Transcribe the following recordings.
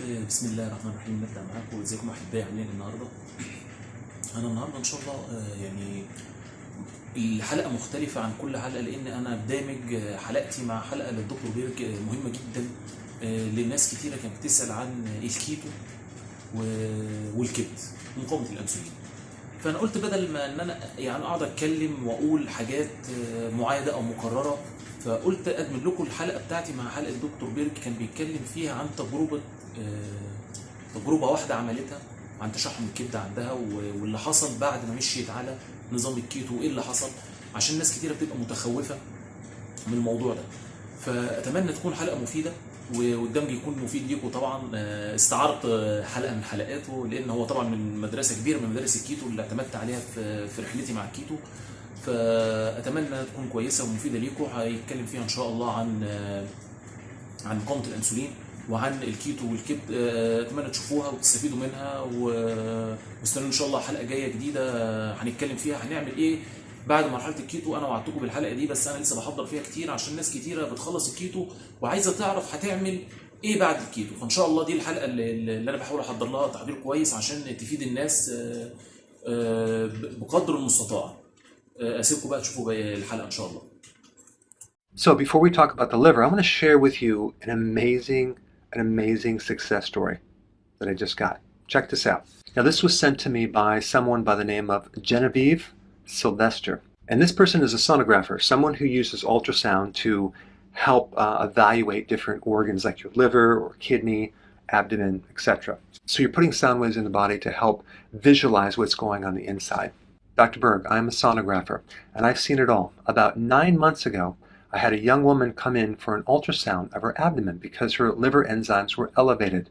بسم الله الرحمن الرحيم. نبدأ معاكم. ازيكم احبائي؟ عاملين النهارده؟ انا النهارده ان شاء الله يعني الحلقه مختلفه عن كل حلقه، لان انا بدامج حلقتي مع حلقه للدكتور بيرج مهمه جدا لناس كتيره كانت بتسال عن الكيتو والكبد ومقاومه الانسولين. فانا قلت بدل ما ان انا يعني اقعد اتكلم واقول حاجات معاده او مكرره، فقلت ادمج لكم الحلقه بتاعتي مع حلقه الدكتور بيرج كان بيتكلم فيها عن تجربه واحده عملتها عن تشحم الكبد عندها، واللي حصل بعد ما مشيت على نظام الكيتو وايه اللي حصل، عشان ناس كتيره بتبقى متخوفه من الموضوع ده. فاتمنى تكون حلقه مفيده والدمج يكون مفيد ليكم. طبعا استعرضت حلقه من حلقاته، لان هو طبعا من مدرسه كبيره من مدارس الكيتو اللي اعتمدت عليها في رحلتي مع الكيتو، فاتمنى تكون كويسه ومفيده ليكم. هيتكلم فيها ان شاء الله عن مقاومه الانسولين وعن الكيتو والكبد. اتمنى تشوفوها وتستفيدوا منها، واستنوا ان شاء الله حلقه جايه جديده هنتكلم فيها هنعمل ايه بعد مرحله الكيتو. انا وعدتكم بالحلقه دي، بس انا لسه بحضر فيها كتير عشان ناس كتيره بتخلص الكيتو وعايزه تعرف هتعمل ايه بعد الكيتو. فان شاء الله دي الحلقه اللي انا بحاول احضر لها تحضير كويس عشان تفيد الناس بقدر المستطاع. اسيبكم بقى تشوفوا باقي الحلقه ان شاء الله. So before we talk about the liver, I want to share with you an amazing success story that I just got. Check this out. Now this was sent to me by someone by the name of Genevieve Sylvester. And this person is a sonographer, someone who uses ultrasound to help evaluate different organs like your liver or kidney, abdomen, etc. So you're putting sound waves in the body to help visualize what's going on the inside. Dr. Berg, I'm a sonographer, and I've seen it all. About 9 months ago, I had a young woman come in for an ultrasound of her abdomen because her liver enzymes were elevated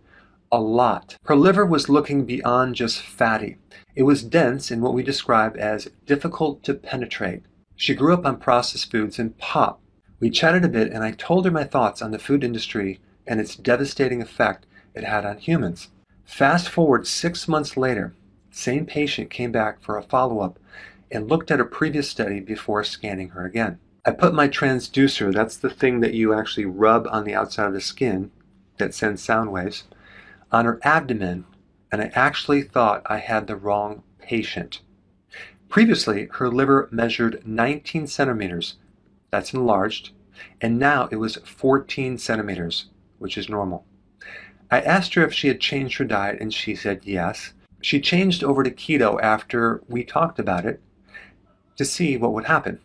a lot. Her liver was looking beyond just fatty. It was dense in what we describe as difficult to penetrate. She grew up on processed foods and pop. We chatted a bit and I told her my thoughts on the food industry and its devastating effect it had on humans. Fast forward 6 months later, same patient came back for a follow-up and looked at a previous study before scanning her again. I put my transducer, that's the thing that you actually rub on the outside of the skin that sends sound waves, on her abdomen, and I actually thought I had the wrong patient. Previously, her liver measured 19 centimeters, that's enlarged, and now it was 14 centimeters, which is normal. I asked her if she had changed her diet, and she said yes. She changed over to keto after we talked about it to see what would happen.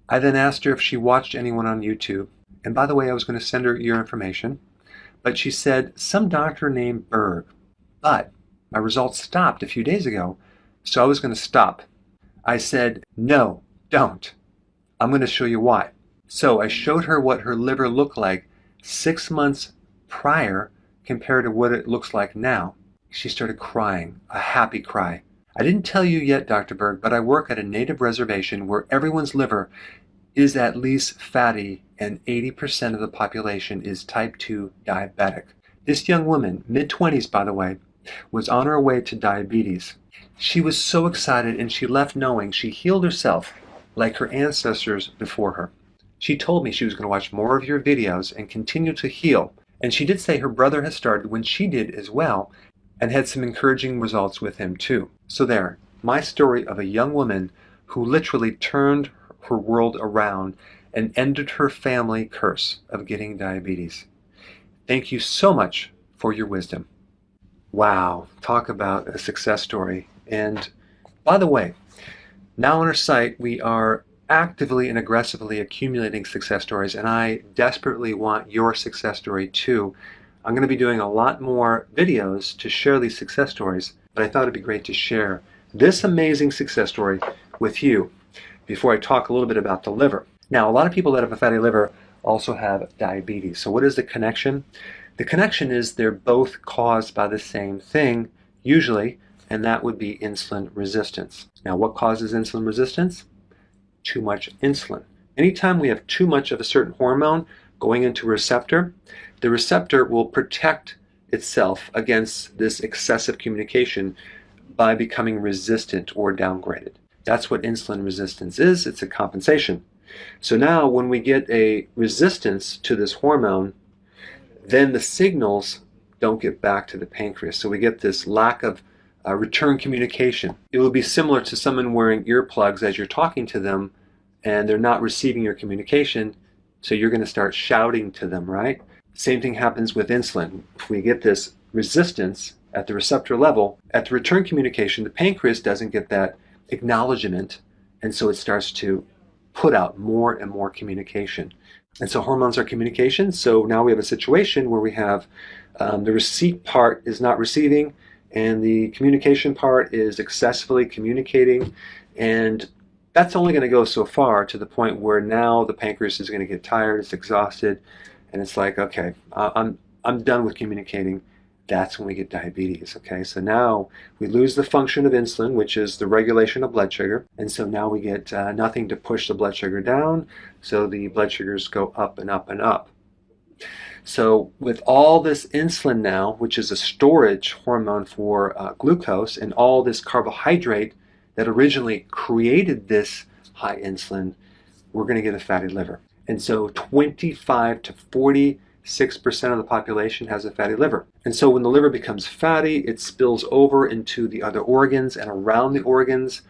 I then asked her if she watched anyone on YouTube, and by the way, I was going to send her your information, but she said some doctor named Berg. But my results stopped a few days ago, so I was going to stop. I said, no, don't. I'm going to show you why. So I showed her what her liver looked like 6 months prior compared to what it looks like now. She started crying, a happy cry. I didn't tell you yet, Dr. Berg, but I work at a native reservation where everyone's liver is at least fatty and 80% of the population is type 2 diabetic. This young woman, mid-20s by the way, was on her way to diabetes. She was so excited and she left knowing she healed herself like her ancestors before her. She told me she was going to watch more of your videos and continue to heal. And she did say her brother has started when she did as well and had some encouraging results with him too. So there, my story of a young woman who literally turned her world around and ended her family curse of getting diabetes. Thank you so much for your wisdom. Wow, talk about a success story. And by the way, now on our site we are actively and aggressively accumulating success stories, and I desperately want your success story too. I'm going to be doing a lot more videos to share these success stories, but I thought it'd be great to share this amazing success story with you before I talk a little bit about the liver. Now, a lot of people that have a fatty liver also have diabetes. So what is the connection? The connection is they're both caused by the same thing, usually, and that would be insulin resistance. Now, what causes insulin resistance? Too much insulin. Anytime we have too much of a certain hormone going into a receptor, the receptor will protect itself against this excessive communication by becoming resistant or downgraded. That's what insulin resistance is. It's a compensation. So now when we get a resistance to this hormone, then the signals don't get back to the pancreas. So we get this lack of return communication. It will be similar to someone wearing earplugs as you're talking to them and they're not receiving your communication, so you're going to start shouting to them, right? Same thing happens with insulin. If we get this resistance at the receptor level, at the return communication, the pancreas doesn't get that acknowledgement, and so it starts to put out more and more communication. And so hormones are communication, so now we have a situation where we have the receipt part is not receiving, and the communication part is excessively communicating, and that's only going to go so far, to the point where now the pancreas is going to get tired, it's exhausted, and it's like, okay, I'm done with communicating. That's when we get diabetes, okay? So now we lose the function of insulin, which is the regulation of blood sugar, and so now we get nothing to push the blood sugar down, so the blood sugars go up and up and up. So with all this insulin now, which is a storage hormone for glucose, and all this carbohydrate that originally created this high insulin, we're going to get a fatty liver. And so 25 to 46% of the population has a fatty liver. And so when the liver becomes fatty, it spills over into the other organs and around the organs,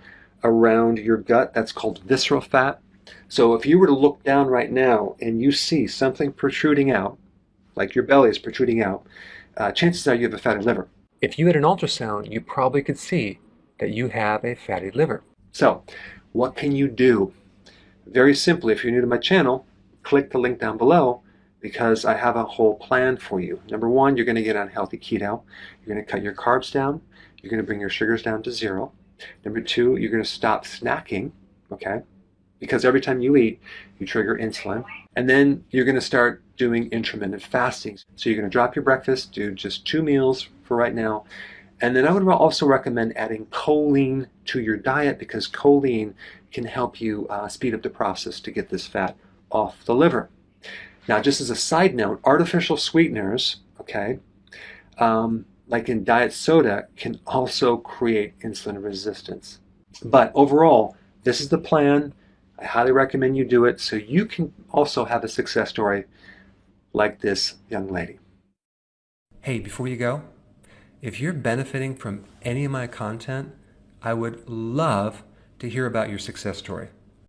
around your gut. That's called visceral fat. So if you were to look down right now and you see something protruding out, like your belly is protruding out, chances are you have a fatty liver. If you had an ultrasound, you probably could see that you have a fatty liver. So what can you do? Very simply, if you're new to my channel, click the link down below, because I have a whole plan for you. Number one, you're going to get on healthy keto. You're going to cut your carbs down. You're going to bring your sugars down to 0. Number two, you're going to stop snacking, okay? Because every time you eat, you trigger insulin. And then you're going to start doing intermittent fasting. So you're going to drop your breakfast, do just 2 meals for right now. And then I would also recommend adding choline to your diet, because choline can help you speed up the process to get this fat off the liver. Now, just as a side note, artificial sweeteners, okay, like in diet soda, can also create insulin resistance. But overall, this is the plan. I highly recommend you do it so you can also have a success story like this young lady. Hey, before you go, if you're benefiting from any of my content, I would love to hear about your success story.